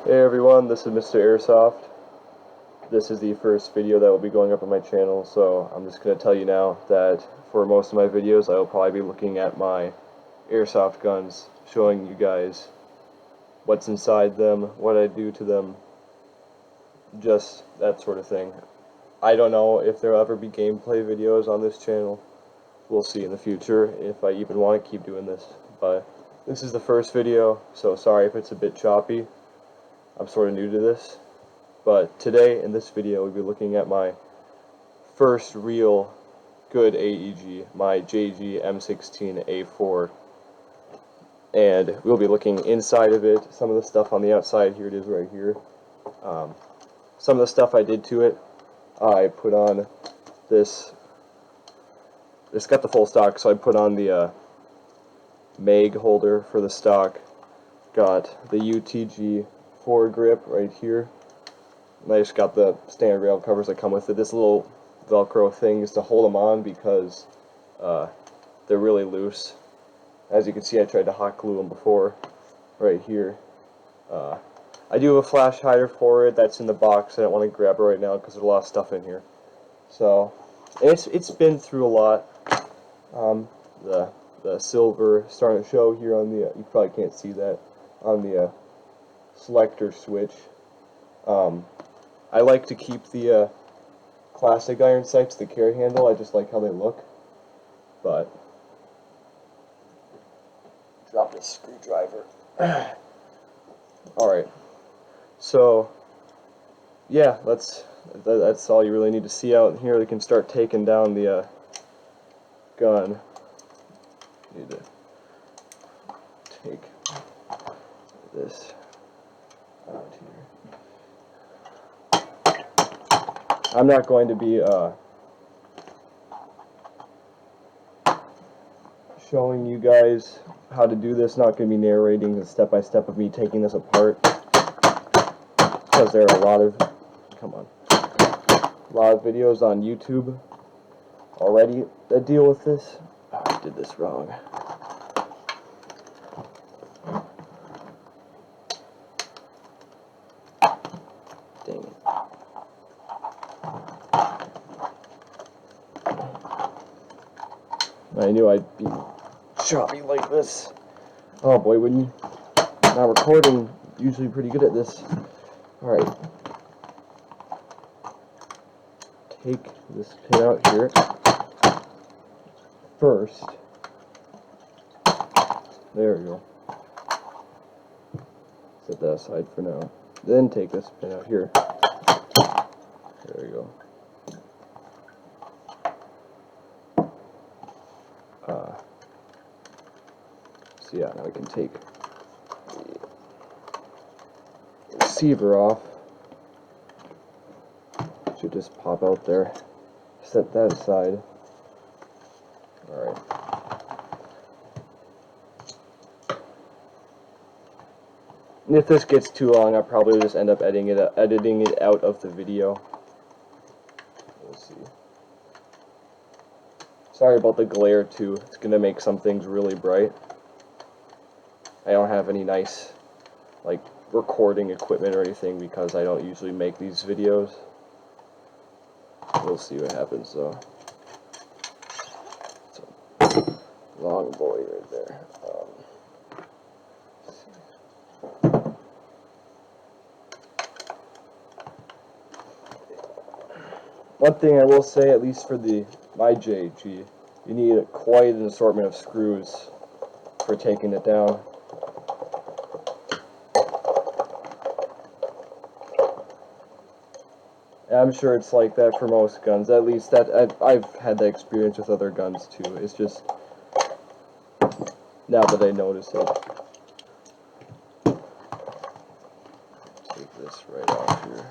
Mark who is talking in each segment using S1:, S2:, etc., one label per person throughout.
S1: Hey everyone, this is Mr. Airsoft. This is the first video that will be going up on my channel, so I'm just going to tell you now that for most of my videos I will probably be looking at my airsoft guns, showing you guys what's inside them, what I do to them, just that sort of thing. I don't know if there will ever be gameplay videos on this channel. We'll see in the future if I even want to keep doing this, but this is the first video, so sorry if it's a bit choppy. I'm sort of new to this. But today, in this video, we'll be looking at my first real good AEG, my JG M16A4. And we'll be looking inside of it, some of the stuff on the outside. Here it is right here. Some of the stuff I did to it, I put on this. It's got the full stock, so I put on the mag holder for the stock. Got the UTG foregrip right here. And I just got the standard rail covers that come with it. This little Velcro thing is to hold them on because they're really loose. As you can see, I tried to hot glue them before, right here. I do have a flash hider for it. That's in the box. I don't want to grab it right now because there's a lot of stuff in here. So it's been through a lot. The silver starting to show here on the. You probably can't see that on the selector switch. I like to keep the classic iron sights, the carry handle. I just like how they look. But drop this screwdriver. Alright. So yeah, that's all you really need to see out here. We can start taking down the gun. Need to take this out here. I'm not going to be showing you guys how to do this, not going to be narrating the step-by-step of me taking this apart, because there are a lot of videos on YouTube already that deal with this. Oh, I did this wrong. Dang it. I knew I'd be choppy like this. Oh boy, wouldn't you? Now recording, usually pretty good at this. Alright. Take this pin out here first. There we go. Set that aside for now. Then take this pin out here. There we go. So yeah, now we can take the receiver off. Should just pop out there. Set that aside. Alright. And if this gets too long, I'll probably just end up editing it out of the video. We'll see. Sorry about the glare too. It's gonna make some things really bright. I don't have any nice like recording equipment or anything because I don't usually make these videos. We'll see what happens though. It's a long boy right there. One thing I will say, at least for my JG, you need quite an assortment of screws for taking it down. And I'm sure it's like that for most guns. At least I've had that experience with other guns too. It's just now that I notice it. Take this right off here.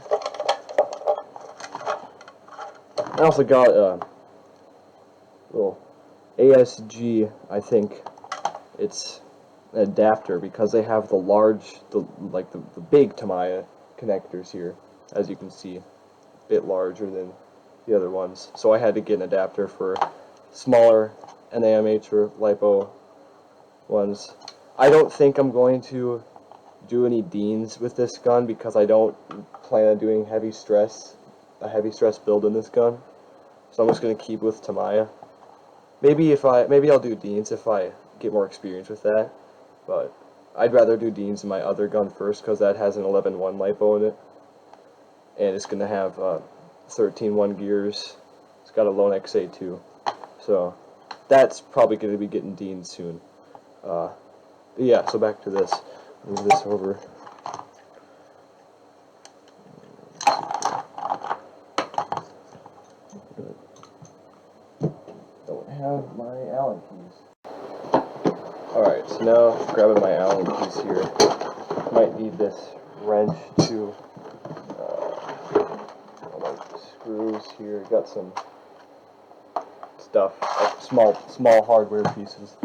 S1: I also got a little ASG, I think it's an adapter, because they have the big Tamiya connectors here, as you can see, a bit larger than the other ones. So I had to get an adapter for smaller NAMH or LiPo ones. I don't think I'm going to do any deans with this gun because I don't plan on doing a heavy stress build in this gun. So I'm just gonna keep with Tamiya. Maybe I'll do deans if I get more experience with that, but I'd rather do deans in my other gun first because that has an 11.1 LiPo in it, and it's gonna have 13.1 gears. It's got a lone XA too, so that's probably gonna be getting deans soon. But yeah, so back to this. Move this over. Don't have my Allen keys. Alright, so now grabbing my Allen keys here. Might need this wrench to screws here. Got some stuff, like small hardware pieces.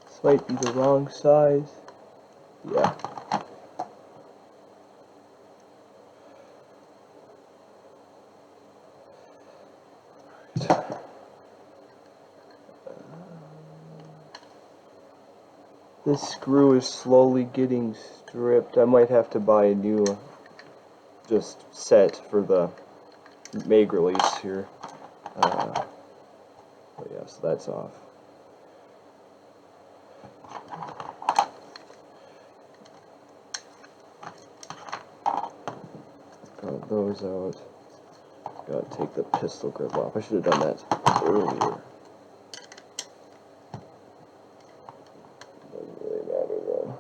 S1: This might be the wrong size. Yeah. This screw is slowly getting stripped. I might have to buy a new just set for the mag release here. But yeah, so that's off. Got those out. Gotta take the pistol grip off. I should have done that earlier. Doesn't really matter though.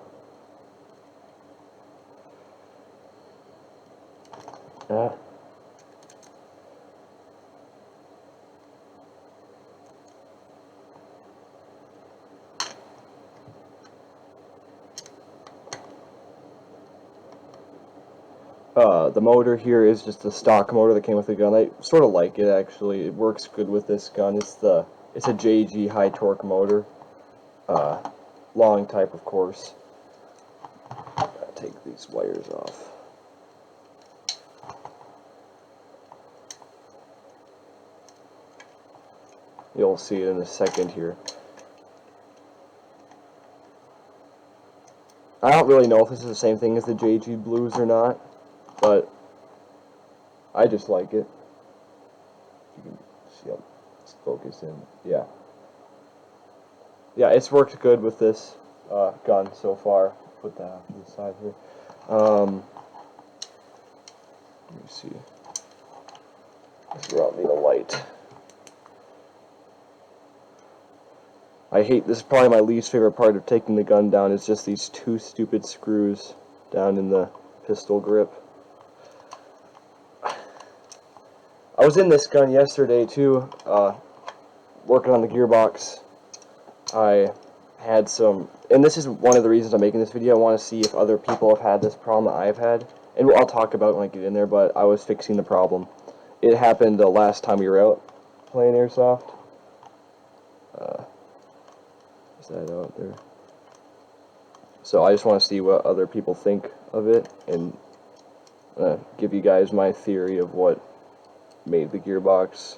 S1: The motor here is just a stock motor that came with the gun. I sort of like it actually. It works good with this gun. It's a JG high torque motor, long type of course. Gotta take these wires off. You'll see it in a second here. I don't really know if this is the same thing as the JG Blues or not, but I just like it. You can see how it's focused in. Yeah. Yeah, it's worked good with this gun so far. Put that off to the side here. Let me see. This is out need a light. I hate this. Is probably my least favorite part of taking the gun down. Is just these two stupid screws down in the pistol grip. I was in this gun yesterday too, working on the gearbox. I had some, and this is one of the reasons I'm making this video. I want to see if other people have had this problem that I've had, and I'll talk about it when I get in there. But I was fixing the problem. It happened the last time we were out playing Airsoft. Is that out there? So I just want to see what other people think of it, and give you guys my theory of what made the gearbox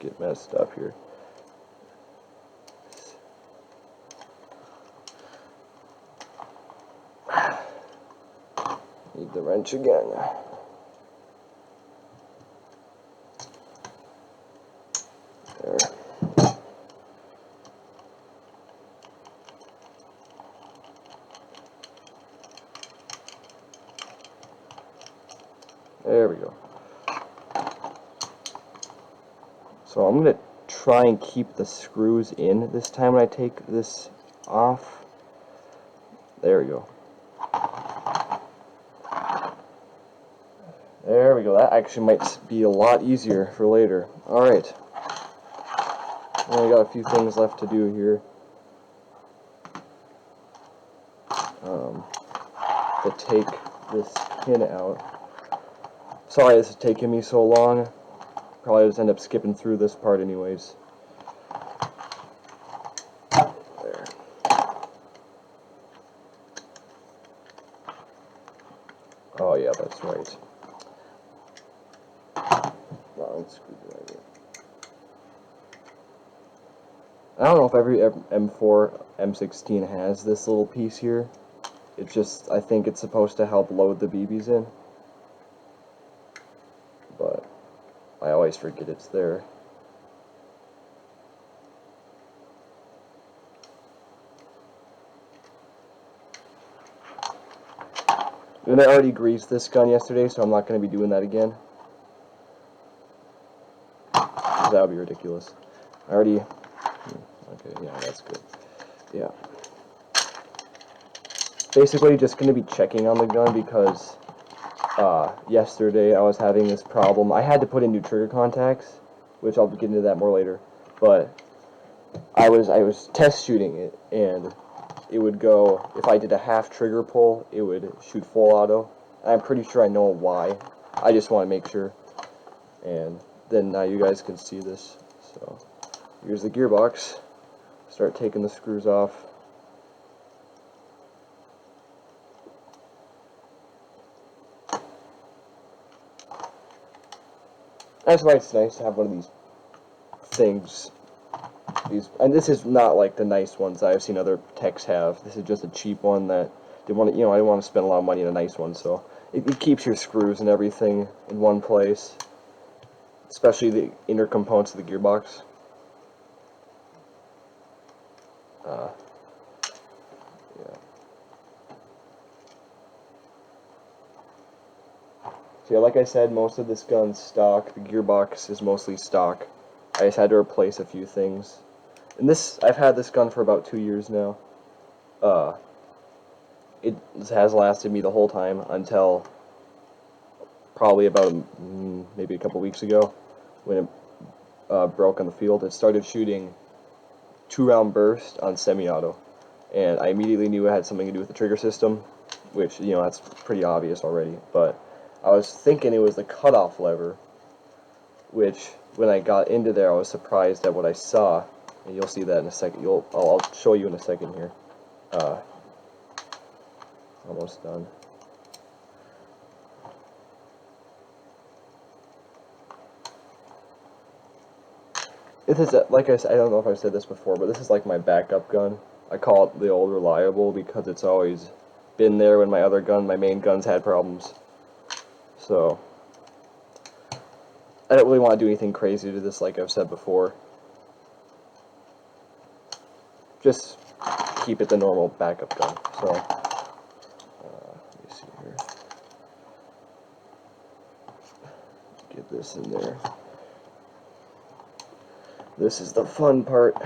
S1: get messed up here. Need the wrench again. There. There we go. So I'm going to try and keep the screws in this time when I take this off. There we go. There we go. That actually might be a lot easier for later. Alright. Only got a few things left to do here. To take this pin out. Sorry this is taking me so long. Probably just end up skipping through this part anyways. round screwdriver. I don't know if every M4, M16 has this little piece here. It's just, I think it's supposed to help load the BBs in. But I always forget it's there. And I already greased this gun yesterday, so I'm not going to be doing that again. That would be ridiculous. I already... Okay, yeah, that's good. Yeah. Basically, just going to be checking on the gun because yesterday I was having this problem. I had to put in new trigger contacts, which I'll get into that more later. But I was test shooting it, and it would go, if I did a half trigger pull, it would shoot full auto. I'm pretty sure I know why. I just want to make sure. And then now you guys can see this. So here's the gearbox. Start taking the screws off. That's why it's nice to have one of these things. And this is not like the nice ones that I've seen other techs have. This is just a cheap one that they want to, I didn't want to spend a lot of money on a nice one, so it keeps your screws and everything in one place, especially the inner components of the gearbox. Yeah. So yeah, like I said, most of this gun's stock. The gearbox is mostly stock. I just had to replace a few things. And this, I've had this gun for about 2 years now. It has lasted me the whole time until probably about maybe a couple weeks ago when it broke on the field. It started shooting 2-round burst on semi-auto, and I immediately knew it had something to do with the trigger system, which, that's pretty obvious already. But I was thinking it was the cutoff lever, which when I got into there, I was surprised at what I saw. And you'll see that in a second. I'll show you in a second here. Almost done. This is, like I said, I don't know if I've said this before, but this is like my backup gun. I call it the old reliable because it's always been there when my main guns had problems. So I don't really want to do anything crazy to this, like I've said before. Just keep it the normal backup gun. So, let me see here. Get this in there. This is the fun part.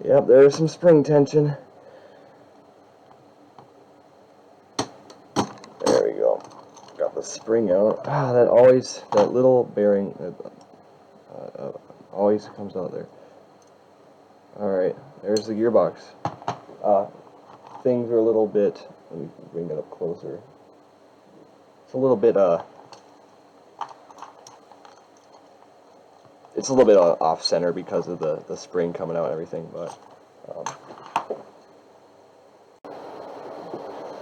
S1: Yep, there's some spring tension. There we go. Got the spring out. That little bearing always comes out there. Alright, there's the gearbox. Things are a little bit, let me bring it up closer. It's a little bit, off center because of the spring coming out and everything, but,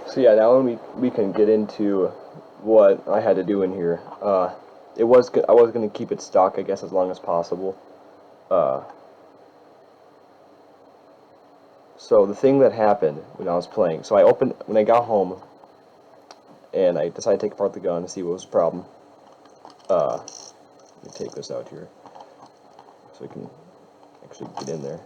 S1: so yeah, now we can get into what I had to do in here. I was going to keep it stock, I guess, as long as possible. So the thing that happened when I was playing, so when I got home, and I decided to take apart the gun to see what was the problem. Let me take this out here, so we can actually get in there.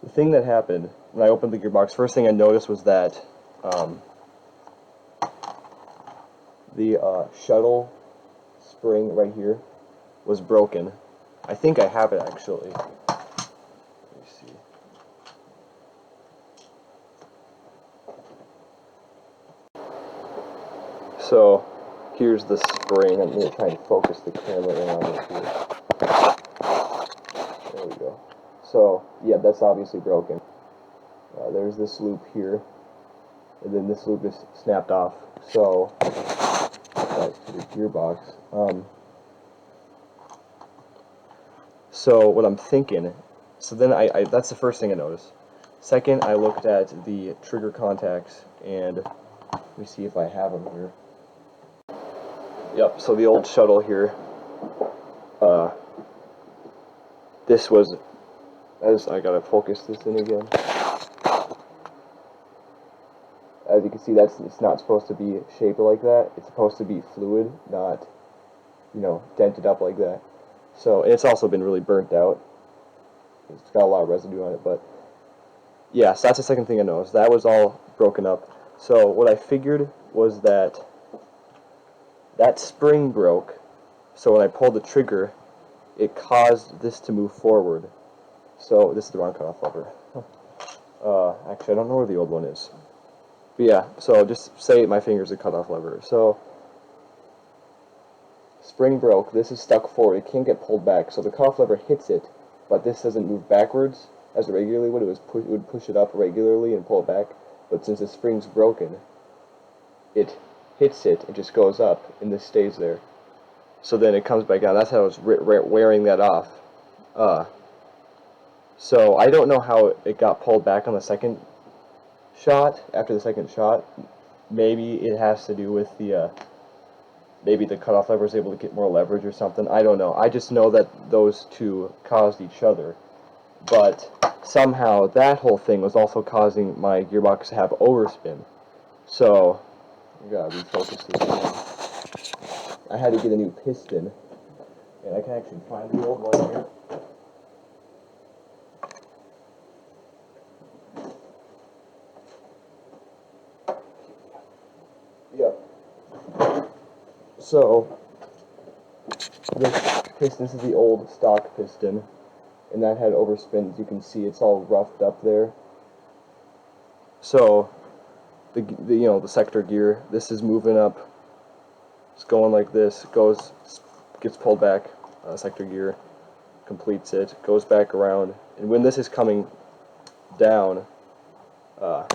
S1: The thing that happened when I opened the gearbox, first thing I noticed was that the shuttle spring right here was broken. I think I have it actually. Let me see. So here's the spring. I'm going to try and focus the camera in on it here. There we go. So yeah, that's obviously broken. There's this loop here, and then this loop is snapped off. So back to the gearbox. So what I'm thinking, so then that's the first thing I noticed. Second, I looked at the trigger contacts, and let me see if I have them here. Yep, so the old shuttle here, this was, as I gotta focus this in again. As you can see, it's not supposed to be shaped like that. It's supposed to be fluid, not, dented up like that. So, and it's also been really burnt out. It's got a lot of residue on it, but yeah, so that's the second thing I noticed. That was all broken up. So what I figured was that spring broke, so when I pulled the trigger, it caused this to move forward. So this is the wrong cutoff lever. Actually, I don't know where the old one is. But yeah, so just say my finger's a cutoff lever. So spring broke, this is stuck forward, it can't get pulled back, so the cutoff lever hits it, but this doesn't move backwards as it regularly would. It would push it up regularly and pull it back, but since the spring's broken, it hits it, it just goes up, and this stays there. So then it comes back down. That's how I was wearing that off. So I don't know how it got pulled back on the second shot, after the second shot. Maybe it has to do with maybe the cutoff lever was able to get more leverage or something. I don't know. I just know that those two caused each other. But somehow that whole thing was also causing my gearbox to have overspin. So, I gotta refocus this again. I had to get a new piston, and I can actually find the old one here. Yep. So, this is the old stock piston, and that had overspin. As you can see, it's all roughed up there. So, the sector gear, this is moving up. It's going like this, gets pulled back, sector gear, completes it, goes back around, and when this is coming down, the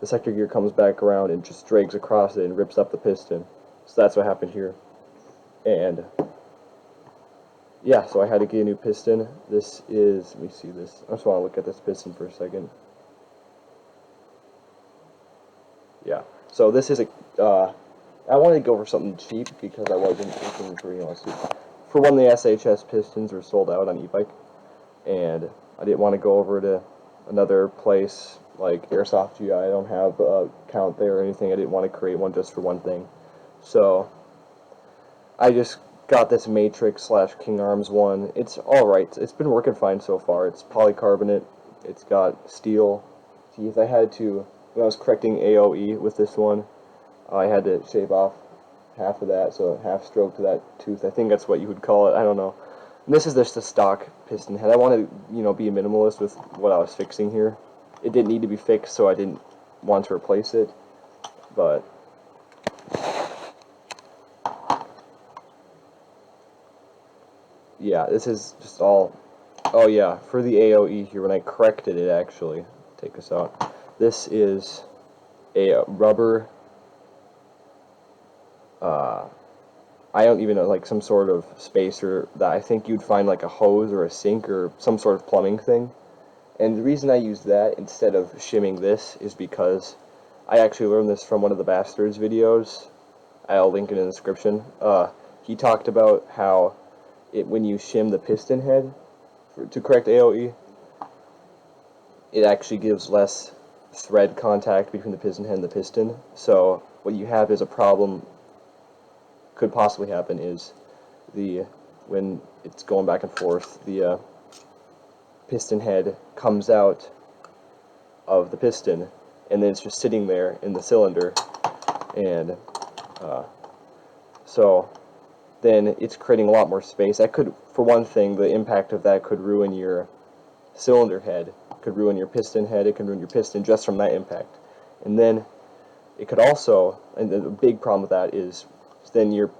S1: sector gear comes back around and just drags across it and rips up the piston. So that's what happened here. And yeah, so I had to get a new piston. This is, let me see this. I just want to look at this piston for a second. Yeah, so this is I wanted to go for something cheap because I wasn't looking for, for one, the SHS pistons were sold out on e-bike, and I didn't want to go over to another place like Airsoft GI. I don't have a account there or anything. I didn't want to create one just for one thing. So I just got this Matrix / King Arms one. It's alright. It's been working fine so far. It's polycarbonate. It's got steel teeth. I had to, when I was correcting AOE with this one, I had to shave off half of that, so half stroke to that tooth. I think that's what you would call it. I don't know. And this is just a stock piston head. I wanted to, be a minimalist with what I was fixing here. It didn't need to be fixed, so I didn't want to replace it. But yeah, this is just all. Oh yeah, for the AOE here, when I corrected it, actually, take this out. This is a rubber. I don't even know, like some sort of spacer that I think you'd find like a hose or a sink or some sort of plumbing thing. And the reason I use that instead of shimming this is because I actually learned this from one of the Bastards videos. I'll link it in the description. He talked about how when you shim the piston head to correct AOE, it actually gives less thread contact between the piston head and the piston. So what you have is a problem, could possibly happen, is when it's going back and forth, the piston head comes out of the piston, and then it's just sitting there in the cylinder, and so then it's creating a lot more space. That could, for one thing, the impact of that could ruin your cylinder head, could ruin your piston head, it could ruin your piston just from that impact. And then it could also, and the big problem with that is then your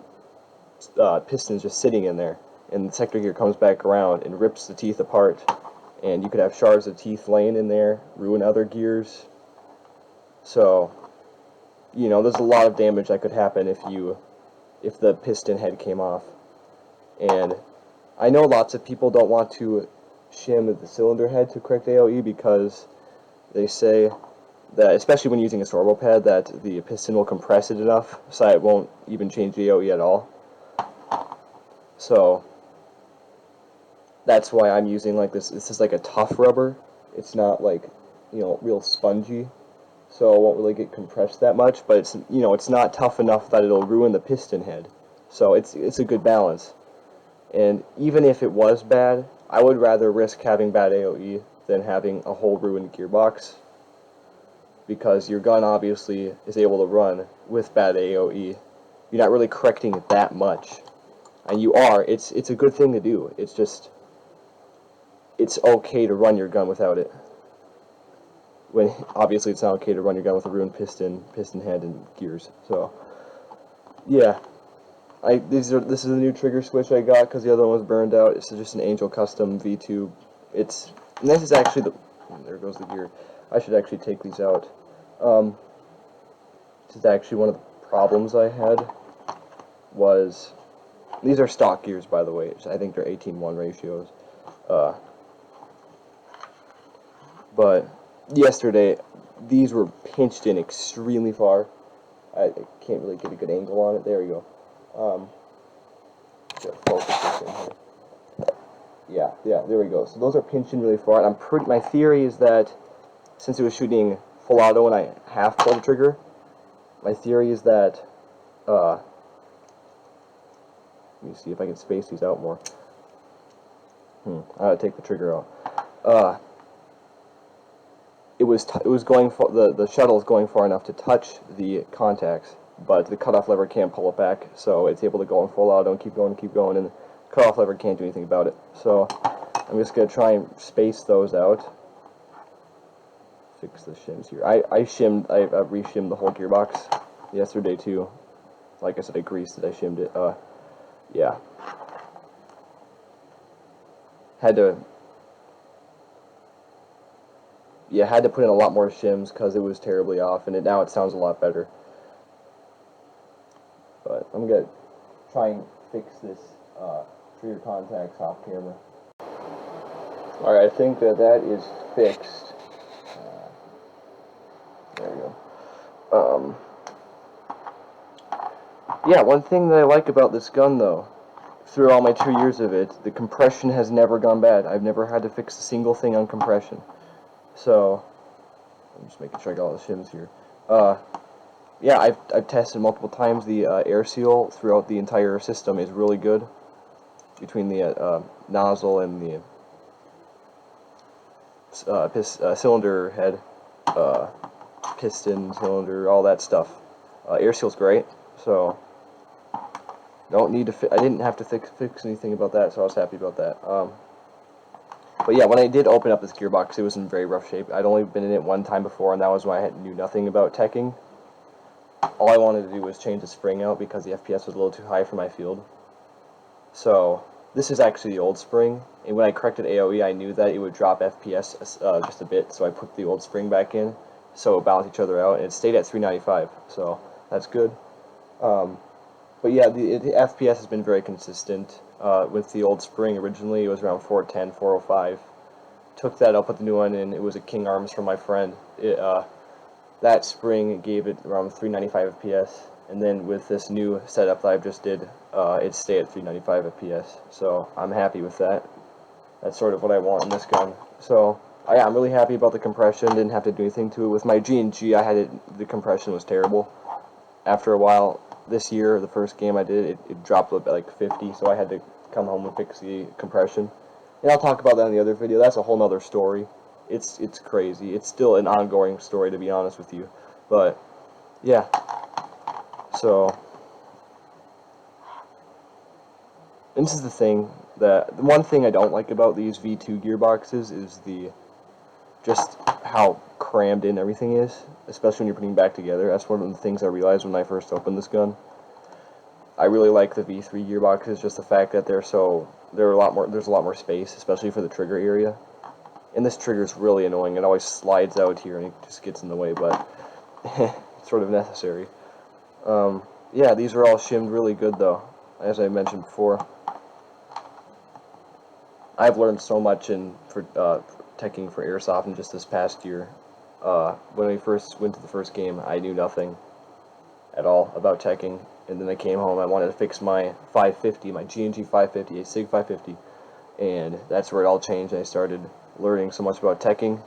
S1: piston's just sitting in there, and the sector gear comes back around and rips the teeth apart, and you could have shards of teeth laying in there, ruin other gears. So, there's a lot of damage that could happen if if the piston head came off. And I know lots of people don't want to shim the cylinder head to correct AOE because they say that, especially when using a sorbo pad, that the piston will compress it enough so it won't even change the AOE at all. So that's why I'm using like this. This is like a tough rubber. It's not like, you know, real spongy, so it won't really get compressed that much. But it's, you know, it's not tough enough that it'll ruin the piston head. So it's a good balance. And even if it was bad, I would rather risk having bad AOE than having a whole ruined gearbox, because your gun obviously is able to run with bad AOE. You're not really correcting it that much, and you are. It's a good thing to do. It's just, it's okay to run your gun without it. When obviously it's not okay to run your gun with a ruined piston head, and gears. So yeah. This is a new trigger switch I got because the other one was burned out. It's just an Angel Custom V2. And this is actually the, there goes the gear. I should actually take these out. This is actually one of the problems I had. Was, these are stock gears, by the way. I think they're 18:1 ratios. But yesterday, these were pinched in extremely far. I can't really get a good angle on it. There we go. Focus this in here. Yeah, there we go. So those are pinched in really far. And my theory is that since it was shooting full auto and I half pulled the trigger, my theory is that, let me see if I can space these out more. I gotta take the trigger out. It was going for the shuttle is going far enough to touch the contacts, but the cutoff lever can't pull it back, so it's able to go in full auto and keep going, and the cutoff lever can't do anything about it. So I'm just gonna try and space those out. Fix the shims here. I re-shimmed the whole gearbox yesterday too. Like I said, I greased it, I shimmed it. Yeah. Had to put in a lot more shims because it was terribly off, and now it sounds a lot better. But I'm gonna try and fix this trigger contacts off camera. Alright, I think that is fixed. There we go. Yeah, one thing that I like about this gun, though, through all my 2 years of it, the compression has never gone bad. I've never had to fix a single thing on compression. So, I'm just making sure I got all the shims here. Yeah, I've tested multiple times. The air seal throughout the entire system is really good. Between the nozzle and the cylinder head, piston, cylinder, all that stuff. Air seal's great, so don't need to. I didn't have to fix anything about that, so I was happy about that. But yeah, when I did open up this gearbox, it was in very rough shape. I'd only been in it one time before, and that was when I knew nothing about teching. All I wanted to do was change the spring out because the FPS was a little too high for my field. So this is actually the old spring, and when I corrected AOE, I knew that it would drop FPS just a bit, so I put the old spring back in, so it balanced each other out, and it stayed at 395, so that's good. But yeah, the FPS has been very consistent. With the old spring, originally it was around 410, 405. Took that up with the new one, and it was a King Arms from my friend. That spring gave it around 395 FPS, and then with this new setup that I just did, it stayed at 395 FPS. So I'm happy with that. That's sort of what I want in this gun. So I'm really happy about the compression. Didn't have to do anything to it. With my G&G, the compression was terrible. After a while, this year, the first game I did, it dropped at like 50, so I had to come home and fix the compression. And I'll talk about that in the other video. That's a whole nother story. It's crazy. It's still an ongoing story, to be honest with you. But yeah. So, and this is the one thing I don't like about these V2 gearboxes is just how crammed in everything is, especially when you're putting it back together. That's one of the things I realized when I first opened this gun. I really like the V3 gearboxes, just the fact that there's a lot more space, especially for the trigger area. And this trigger is really annoying. It always slides out here and it just gets in the way, but it's sort of necessary. Yeah, yeah, these are all shimmed really good though, as I mentioned before. I've learned so much for teching for Airsoft in just this past year. When we first went to the first game, I knew nothing at all about teching, and then I came home. I wanted to fix my 550, my G&G 550, a SIG 550, and that's where it all changed. I started learning so much about teching,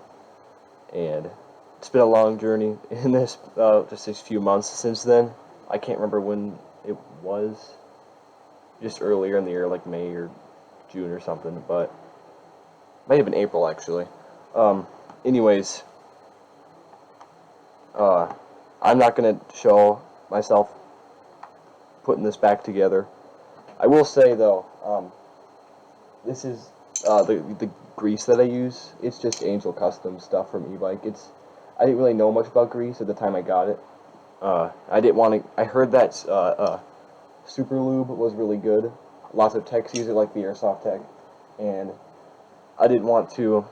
S1: and it's been a long journey in this just a few months since then. I can't remember when it was, just earlier in the year, like May or June or something, but it might have been April actually. Anyways, I'm not gonna show myself putting this back together. I will say though, this is the grease that I use. It's just Angel Custom stuff from e-bike. I didn't really know much about grease at the time I got it. I didn't want to. I heard that Super Lube was really good. Lots of techs use it, like the Airsoft tech, and I didn't want to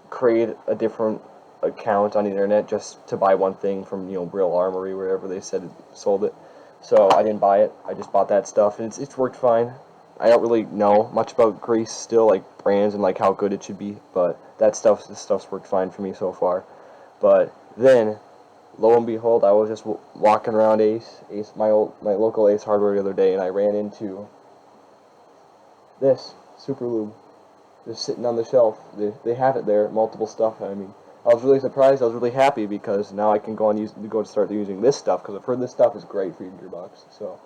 S1: create a different account on the internet just to buy one thing from, Real Armory, wherever they said it sold it. So I didn't buy it. I just bought that stuff, and it's worked fine. I don't really know much about grease still, like brands and like how good it should be, but this stuff's worked fine for me so far. But then, lo and behold, I was just walking around my local Ace Hardware the other day, and I ran into this Super Lube just sitting on the shelf. They have it there, multiple stuff. I mean, I was really surprised. I was really happy because now I can go start using this stuff, because I've heard this stuff is great for your gearbox. So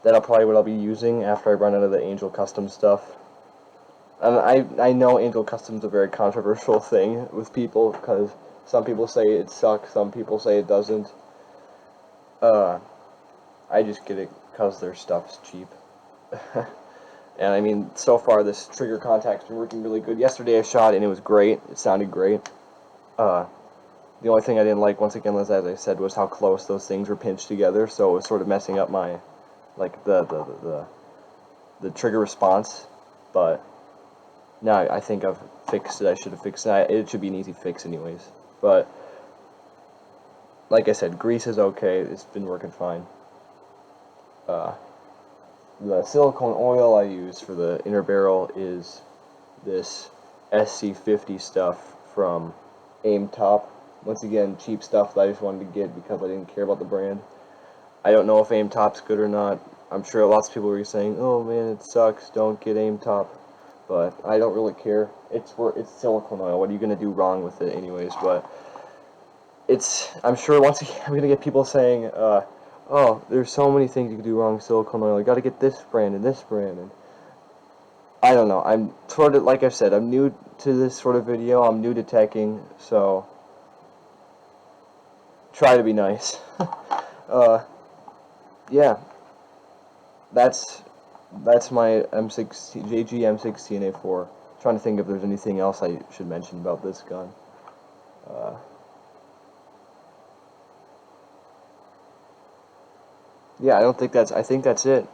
S1: that'll probably what I'll be using after I run out of the Angel Custom stuff. And I know Angel Custom's a very controversial thing with people, because some people say it sucks, some people say it doesn't. I just get it because their stuff's cheap. And I mean, so far this trigger contact's been working really good. Yesterday I shot and it was great. It sounded great. The only thing I didn't like, once again, as I said, was how close those things were pinched together. So it was sort of messing up my, like, the trigger response. But now I think I've fixed it. I should have fixed it. It should be an easy fix anyways. But like I said, grease is okay. It's been working fine. The silicone oil I use for the inner barrel is this SC50 stuff from Aim Top. Once again, cheap stuff that I just wanted to get because I didn't care about the brand. I don't know if Aim Top's good or not. I'm sure lots of people were saying, "Oh man, it sucks, don't get Aim Top." But I don't really care. It's silicone oil. What are you gonna do wrong with it anyways? But I'm sure once again I'm gonna get people saying, "Oh, there's so many things you can do wrong with silicone oil. You got to get this brand and this brand." And I don't know. I'm sort of, like I said, I'm new to this sort of video. I'm new to teching, so try to be nice. Yeah, that's my JG M16A4. Trying to think if there's anything else I should mention about this gun. Yeah, I think that's it.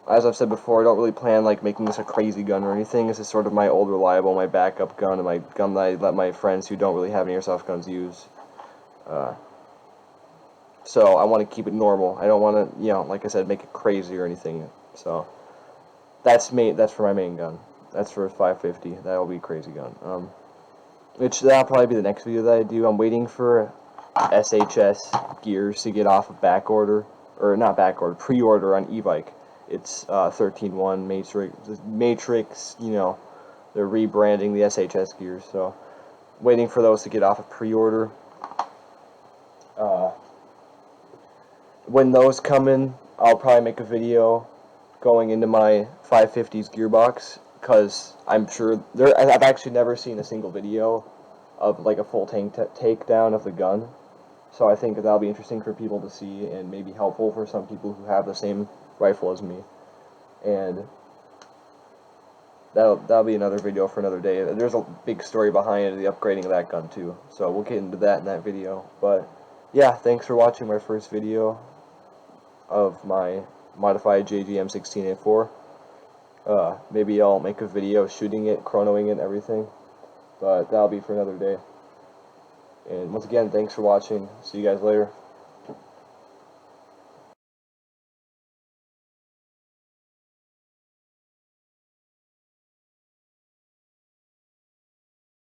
S1: As I've said before, I don't really plan like making this a crazy gun or anything. This is sort of my old reliable, my backup gun, and my gun that I let my friends who don't really have any airsoft guns use. So I want to keep it normal. I don't want to, like I said, make it crazy or anything. So that's for my main gun. That's for 550. That'll be a crazy gun. That'll probably be the next video that I do. I'm waiting for SHS gears to get off of pre-order on e-bike. It's 13.1 Matrix. They're rebranding the SHS gears, so waiting for those to get off of pre-order. When those come in, I'll probably make a video going into my 550's gearbox, because I'm sure I've actually never seen a single video of like a full takedown of the gun. So I think that'll be interesting for people to see, and maybe helpful for some people who have the same rifle as me. And that'll be another video for another day. There's a big story behind the upgrading of that gun too, so we'll get into that in that video. But yeah, thanks for watching my first video of my modified JG M16A4. Maybe I'll make a video shooting it, chronoing it, and everything, but that'll be for another day. And once again, thanks for watching. See you guys later.